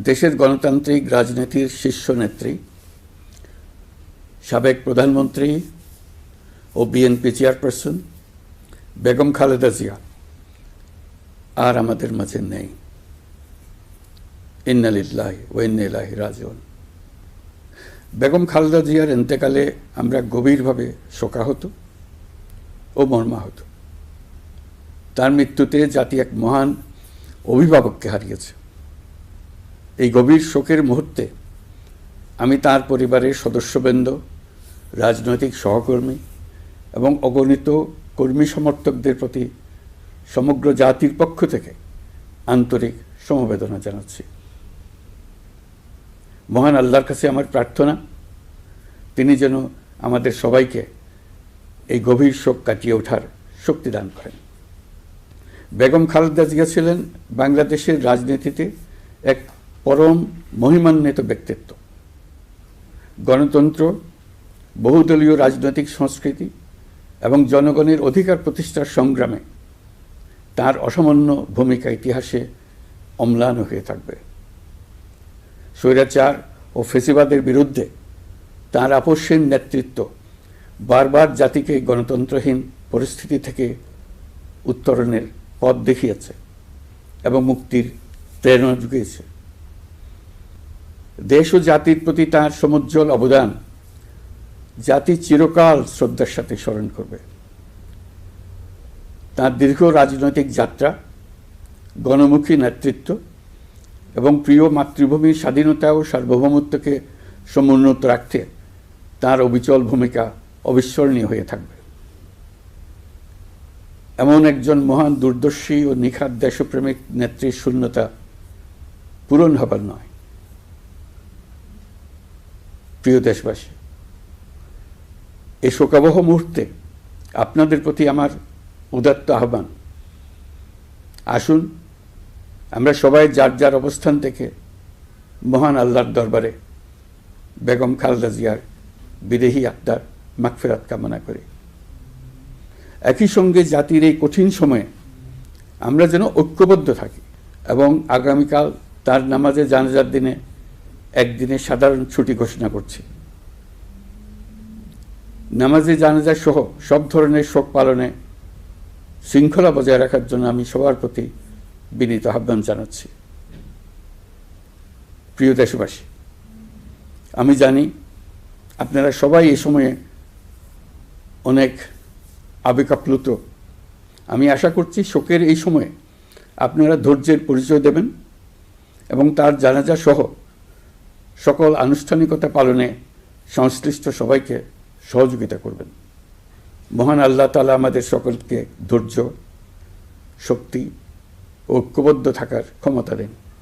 দেশের গণতান্ত্রিক রাজনীতির শীর্ষ নেত্রী, সাবেক প্রধানমন্ত্রী ও বিএনপি চেয়ারপারসন বেগম খালেদা জিয়া আর আমাদের মাঝে নেই। ইন্না লিল্লাহি ওয়া ইন্না ইলাইহি রাজিউন। বেগম খালেদা জিয়ার ইন্তেকালে আমরা গভীরভাবে শোকাহত ও মর্মাহত। তার মৃত্যুতে জাতি এক মহান অভিভাবককে হারিয়েছে। এই গভীর শোকের মুহূর্তে আমি তার পরিবারের সদস্যবৃন্দ, রাজনৈতিক সহকর্মী এবং অগণিত কর্মী সমর্থকদের প্রতি সমগ্র জাতির পক্ষ থেকে আন্তরিক সমবেদনা জানাচ্ছি। মহান আল্লাহর কাছে আমার প্রার্থনা, তিনি যেন আমাদের সবাইকে এই গভীর শোক কাটিয়ে ওঠার শক্তি দান করেন। বেগম খালেদা জিয়া ছিলেন বাংলাদেশের রাজনীতিতে এক পরম মহিমান্বিত ব্যক্তিত্ব। গণতন্ত্র, বহুদলীয় রাজনৈতিক সংস্কৃতি এবং জনগণের অধিকার প্রতিষ্ঠার সংগ্রামে তার অসামান্য ভূমিকা ইতিহাসে অম্লান হয়ে থাকবে। স্বৈরাচার ও ফেসিবাদের বিরুদ্ধে তার আপসহীন নেতৃত্ব বারবার জাতিকে গণতন্ত্রহীন পরিস্থিতি থেকে উত্তরণের পথ দেখিয়েছে এবং মুক্তির প্রেরণা জুগিয়েছে। দেশ ও জাতির প্রতি তাঁর সমুজ্জ্বল অবদান জাতি চিরকাল শ্রদ্ধার সাথে স্মরণ করবে। তাঁর দীর্ঘ রাজনৈতিক যাত্রা, গণমুখী নেতৃত্ব এবং প্রিয় মাতৃভূমির স্বাধীনতা ও সার্বভৌমত্বকে সমুন্নত রাখতে তাঁর অবিচল ভূমিকা অবিস্মরণীয় হয়ে থাকবে। এমন একজন মহান দূরদর্শী ও নিখাদ দেশপ্রেমিক নেত্রীর শূন্যতা পূরণ হবার নয়। প্রিয় দেশবাসী, এই শোকাবহ মুহূর্তে আপনাদের প্রতি আমার উদাত্ত আহ্বান, আসুন আমরা সবাই যার যার অবস্থান থেকে মহান আল্লাহর দরবারে বেগম খালেদা জিয়ার বিদেহী আত্মার মাগফিরাত কামনা করি। একই সঙ্গে জাতির এই কঠিন সময়ে আমরা যেন ঐক্যবদ্ধ থাকি এবং আগামীকাল তার নামাজে জানাজার দিনে একদিনের সাধারণ ছুটি ঘোষণা করছি। নামাজে জানাজা সহ সব ধরনের শোক পালনে শৃঙ্খলা বজায় রাখার জন্য আমি সবার প্রতি বিনীত আহ্বান জানাচ্ছি। প্রিয় দেশবাসী, আমি জানি আপনারা সবাই এই সময়ে অনেক আবেগাপ্লুত। আমি আশা করছি শোকের এই সময়ে আপনারা ধৈর্যের পরিচয় দেবেন এবং তার জানাজা সহ সকল আনুষ্ঠানিকতা পালনে সংশ্লিষ্ট সবাইকে সহযোগিতা করবেন। মহান আল্লাহ তাআলা আমাদের সকলকে ধৈর্য, শক্তি ও ঐক্যবদ্ধ থাকার ক্ষমতা দেন।